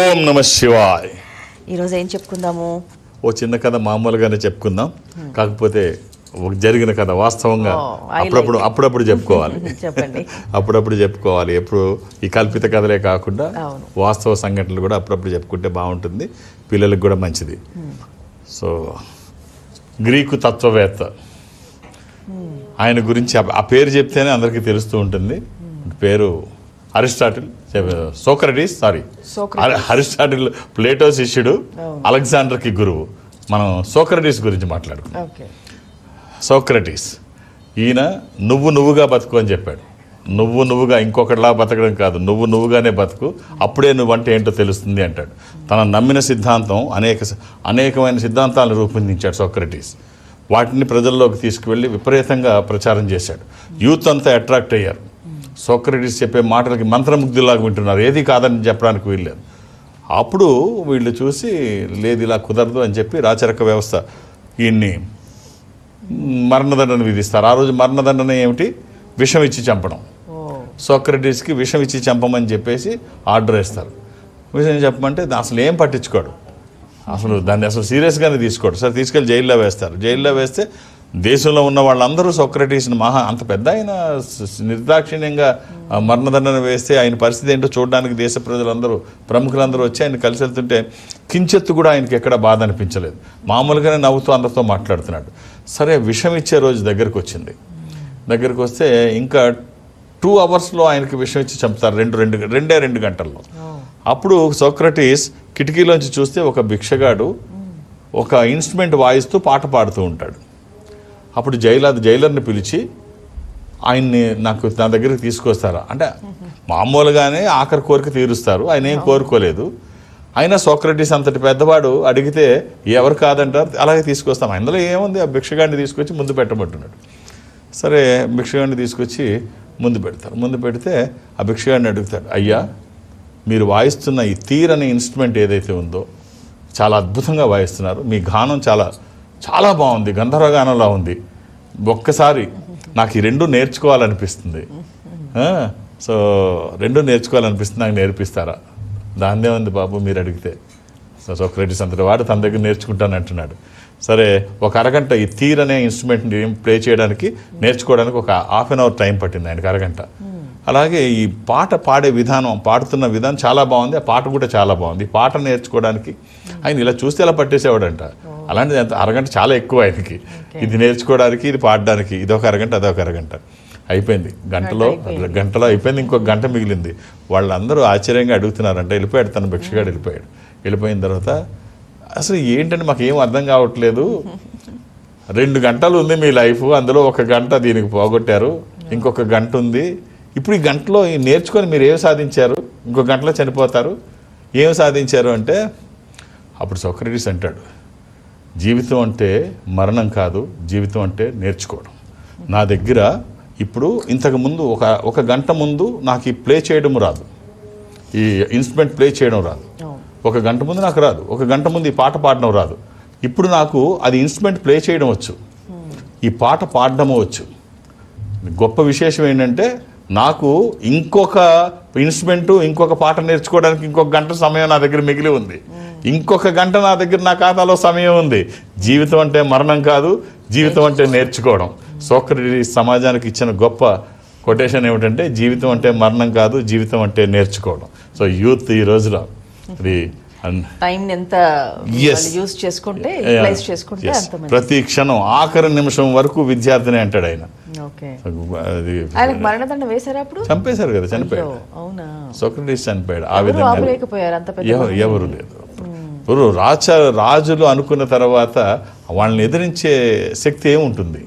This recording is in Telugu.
ఓం నమ శివాయ్. ఈరోజు ఏం చెప్పుకుందాము? ఓ చిన్న కథ మామూలుగానే చెప్పుకుందాం, కాకపోతే ఒక జరిగిన కథ వాస్తవంగా అప్పుడప్పుడు చెప్పుకోవాలి. చెప్పండి. అప్పుడప్పుడు చెప్పుకోవాలి. ఎప్పుడు ఈ కల్పిత కథలే కాకుండా అవును. వాస్తవ సంఘటనలు కూడా అప్పుడప్పుడు చెప్పుకుంటే బాగుంటుంది, పిల్లలకు కూడా మంచిది. సో గ్రీకు తత్వవేత్త, ఆయన గురించి ఆ పేరు చెప్తేనే అందరికీ తెలుస్తూ ఉంటుంది. పేరు అరిస్టాటిల్, సోక్రటీస్. అరిస్టాటిల్ ప్లేటో శిష్యుడు, అలెగ్జాండర్కి గురువు. మనం సోక్రటీస్ గురించి మాట్లాడుకున్నాం. సోక్రటీస్ ఈయన నువ్వుగా బతుకు అని చెప్పాడు. నువ్వుగా ఇంకొకటిలా బతకడం కాదు, నువ్వుగానే బతుకు, అప్పుడే నువ్వంటే ఏంటో తెలుస్తుంది అంటాడు. తన నమ్మిన సిద్ధాంతం అనేకమైన సిద్ధాంతాలను రూపొందించాడు సోక్రటీస్. వాటిని ప్రజల్లోకి తీసుకువెళ్ళి విపరీతంగా ప్రచారం చేశాడు. యూత్ అంతా అట్రాక్ట్ అయ్యారు. సోక్రటీస్ చెప్పే మాటలకి మంత్రముగ్ధులాగా వింటున్నారు, ఏది కాదని చెప్పడానికి వీల్లేదు. అప్పుడు వీళ్ళు చూసి లేదు ఇలా కుదరదు అని చెప్పి రాచరిక వ్యవస్థ ఈయన్ని మరణదండన విధిస్తారు. ఆ రోజు మరణదండన ఏమిటి? విషం ఇచ్చి చంపడం. సోక్రటీస్కి విషం ఇచ్చి చంపమని చెప్పేసి ఆర్డర్ వేస్తారు. విషం చెప్పమంటే అసలు ఏం పట్టించుకోడు, అసలు దాన్ని అసలు సీరియస్గానే తీసుకోడు. సరే తీసుకెళ్ళి జైల్లో వేస్తారు. జైల్లో వేస్తే దేశంలో ఉన్న వాళ్ళందరూ సోక్రటీస్ని అంత పెద్ద ఆయన నిర్దాక్షిణ్యంగా మరణదండన వేస్తే ఆయన పరిస్థితి ఏంటో చూడడానికి దేశ ప్రజలందరూ, ప్రముఖులందరూ వచ్చి ఆయన కలిసి వెళ్తుంటే కించెత్తు కూడా ఆయనకి ఎక్కడ బాధ అనిపించలేదు. మామూలుగానే నవ్వుతూ అందరితో మాట్లాడుతున్నాడు. సరే విషం ఇచ్చే రోజు దగ్గరకు వచ్చింది. దగ్గరకు వస్తే ఇంకా 2 అవర్స్లో ఆయనకి విషం ఇచ్చి చంపుతారు, రెండే 2 గంటల్లో. అప్పుడు సోక్రటీస్ కిటికీలోంచి చూస్తే ఒక భిక్షగాడు ఒక ఇన్స్ట్రుమెంట్ వాయిస్తూ పాట పాడుతూ ఉంటాడు. అప్పుడు జైలర్ని పిలిచి ఆయన్ని నా దగ్గరికి తీసుకొస్తారా అంటే మామూలుగానే ఆఖరి కోరిక తీరుస్తారు, ఆయన ఏం కోరుకోలేదు. అయినా సోక్రటీస్ అంతటి పెద్దవాడు అడిగితే ఎవరు కాదంటారు, అలాగే తీసుకొస్తాం. అందులో ఏముంది, ఆ భిక్షగాడిని తీసుకొచ్చి ముందు పెట్టమంటున్నాడు. సరే భిక్షగాడిని తీసుకొచ్చి ముందు పెడతారు. ముందు పెడితే ఆ భిక్షగాడిని అడుగుతాడు, అయ్యా మీరు వాయిస్తున్న ఈ తీర్ అనే ఇన్స్ట్రుమెంట్ ఏదైతే ఉందో చాలా అద్భుతంగా వాయిస్తున్నారు, మీ గానం చాలా బాగుంది, గంధర్వగానంలా ఉంది, ఒక్కసారి నాకు ఈ 2 నేర్చుకోవాలనిపిస్తుంది. సో 2 నేర్చుకోవాలనిపిస్తుంది, నాకు నేర్పిస్తారా? దాన్నే ఉంది బాబు మీరు అడిగితే. సోక్రటీస్ అంతటి వాడు తన దగ్గర నేర్చుకుంటాను అంటున్నాడు. సరే ఒక అరగంట ఈ తీర్ అనే ఇన్స్ట్రుమెంట్ని ప్లే చేయడానికి నేర్చుకోవడానికి ఒక ½ అన్ అవర్ టైం పట్టింది ఆయనకి, అరగంట. అలాగే ఈ పాట పాడే విధానం, పాడుతున్న విధానం చాలా బాగుంది, ఆ పాట కూడా చాలా బాగుంది. ఈ పాట నేర్చుకోవడానికి ఆయన ఇలా చూస్తే ఇలా పట్టేసేవాడంట. అలాంటిది అరగంట చాలా ఎక్కువ ఆయనకి, ఇది నేర్చుకోవడానికి, ఇది పాడడానికి. ఇదొక అరగంట, అదొక అరగంట. అయిపోయింది. గంటలో అయిపోయింది. ఇంకొక గంట మిగిలింది. వాళ్ళందరూ ఆశ్చర్యంగా అడుగుతున్నారంట. వెళ్ళిపోయాడు, తన భిక్షగాడు వెళ్ళిపోయాడు. వెళ్ళిపోయిన తర్వాత అసలు ఏంటంటే మాకు ఏం అర్థం కావట్లేదు, 2 గంటలు ఉంది మీ లైఫ్, అందులో 1 గంట దీనికి పోగొట్టారు, ఇంకొక గంట ఉంది. ఇప్పుడు ఈ గంటలో నేర్చుకొని మీరు ఏం సాధించారు? ఇంకొక గంటలో చనిపోతారు, ఏం సాధించారు అంటే అప్పుడు సోక్రటీస్ అంటాడు, జీవితం అంటే మరణం కాదు, జీవితం అంటే నేర్చుకోవడం. నా దగ్గర ఇప్పుడు ఇంతకుముందు ఒక గంట ముందు నాకు ఈ ప్లే చేయడం రాదు, ఈ ఇన్స్ట్రుమెంట్ ప్లే చేయడం రాదు. 1 గంట ముందు నాకు రాదు, 1 గంట ముందు ఈ పాట పాడడం రాదు. ఇప్పుడు నాకు అది ఇన్స్ట్రుమెంట్ ప్లే చేయడం వచ్చు, ఈ పాట పాడడము వచ్చు. గొప్ప విశేషం ఏంటంటే నాకు ఇంకొక ఇన్స్ట్రుమెంటు, ఇంకొక పాట నేర్చుకోవడానికి ఇంకొక గంట సమయం నా దగ్గర మిగిలి ఉంది, ఇంకొక గంట నా దగ్గర నా ఖాతాలో సమయం ఉంది. జీవితం అంటే మరణం కాదు, జీవితం అంటే నేర్చుకోవడం. సోక్రటీస్ సమాజానికి ఇచ్చిన గొప్ప కొటేషన్ ఏమిటంటే జీవితం అంటే మరణం కాదు, జీవితం అంటే నేర్చుకోవడం. సో యూత్ ఈ రోజులో ప్రతి క్షణం ఆఖరి నిమిషం వరకు విద్యార్థిని అంటాడు ఆయన. చంపేశారు కదా, చనిపోయాడు. సోక్రటీస్ చనిపోయాడు. ఆ విధంగా ఎవరు లేదు. ఇప్పుడు రాజులు అనుకున్న తర్వాత వాళ్ళని ఎదిరించే శక్తి ఏముంటుంది?